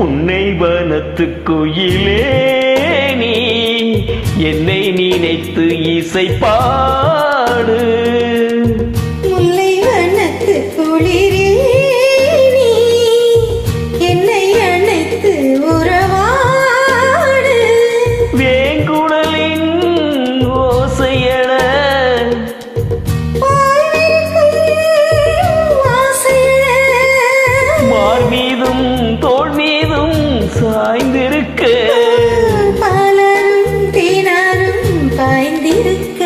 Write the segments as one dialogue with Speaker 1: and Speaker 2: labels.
Speaker 1: புன்னை வனத்து குயிலே நீ என்னை நினைத்து இசை பாடு.
Speaker 2: முல்லை வனத்து குளிரே நீ என்னை அணைத்து உறவாடு.
Speaker 1: வேங்குடலின் ஓசையட மார் மீதும் தோள் மீதும் சாய்ந்திருக்க
Speaker 2: பாலரும் தேனாரும் பாய்ந்திருக்க.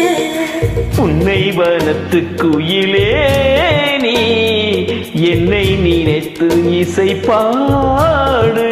Speaker 1: புன்னை வனத்து குயிலே நீ என்னை நினைத்து இசை பாடு.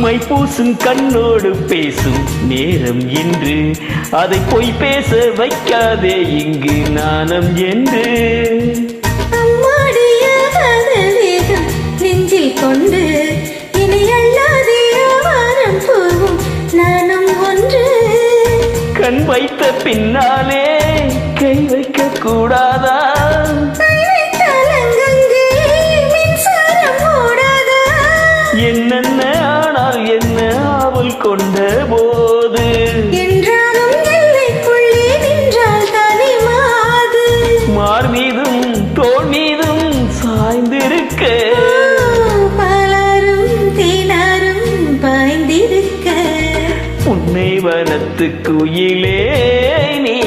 Speaker 1: மைப்பூசும் கண்ணோடு பேசும் நேரம் என்று அதை பொய் பேச வைக்காதே இங்கு நாணம் என்று.
Speaker 2: நெஞ்சில் கொண்டு இனி அல்லாதே வாரம் போகும் நானும் ஒன்று.
Speaker 1: கண் வைத்த பின்னாலே கை வைக்க கூடாதா? என்னென்ன ஆனால் என்ன அவள் கொண்ட போது
Speaker 2: என்றாலும் எல்லைக்குள்ளே நின்றால் தானே மாது.
Speaker 1: மார் மீதும் தோள் மீதும் சாய்ந்திருக்க
Speaker 2: பாலாரும் தேனாரும் பாய்ந்திருக்க.
Speaker 1: புன்னை வனத்து குயிலே நீ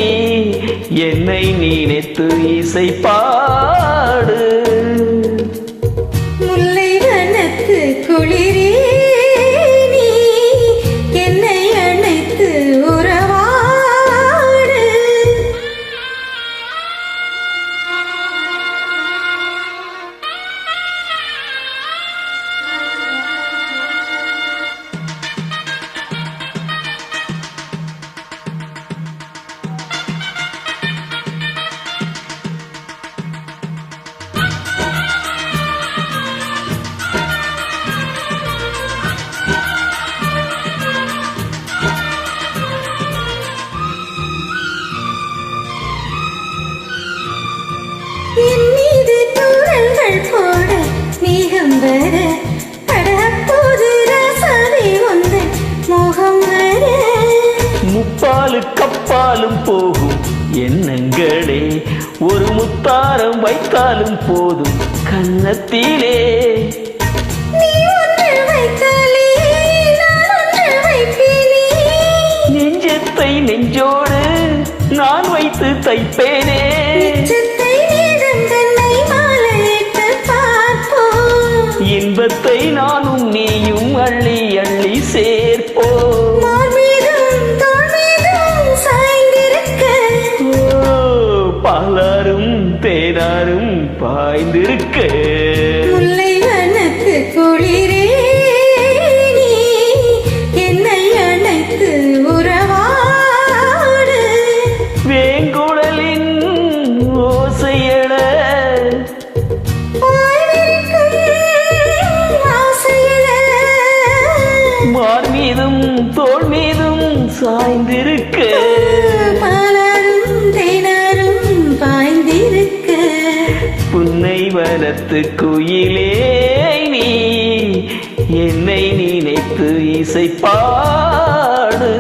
Speaker 1: என்னை நினைத்து இசை பாடு.
Speaker 2: முல்லை வனத்து குளிரே நீ என்னை அணைத்து உறவாடு. என் மீது தூரல்கள் போட மேகம் வர படப்போது ரசனை ஒன்றன் மோகம் வர.
Speaker 1: முப்பாலு கப்பாலும் போகும் எண்ணங்களே ஒரு முத்தாரம் வைத்தாலும் போதும் கன்னத்திலே.
Speaker 2: நீ ஒன்று வைத்தாலே நான் ஒன்று வைப்பேனே.
Speaker 1: நெஞ்சத்தை நெஞ்சோடு நான் வைத்து தைப்பேனே.
Speaker 2: நிச்சத்தை நீதம் தன்னை மாலையிட்டு பார்ப்போம்.
Speaker 1: இன்பத்தை நானும் நீயும் அள்ளி அள்ளி சேர்ப்போம்.
Speaker 2: மார் மீதும் தோள் மீதும் சாய்ந்திருக்க
Speaker 1: பாலாரும் தேனாரும் பாய்ந்திருக்க.
Speaker 2: முல்லை வனத்து குளிரே நீ என்னை அணைத்து உறவாடு.
Speaker 1: வேங்குடலின் ஓசையட மார் மீதும் தோள் மீதும் சாய்ந்திருக்க
Speaker 2: பாலாரும் தேனாரும் பாய்ந்திருக்க.
Speaker 1: புன்னை வனத்து குயிலே நீ என்னை நினைத்து இசை பாடு.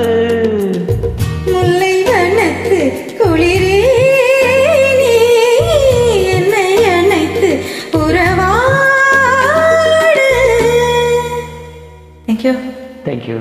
Speaker 2: முல்லை வனத்து குளிரே நீ என்னை அணைத்து உறவாடு. Thank you.
Speaker 1: Thank you.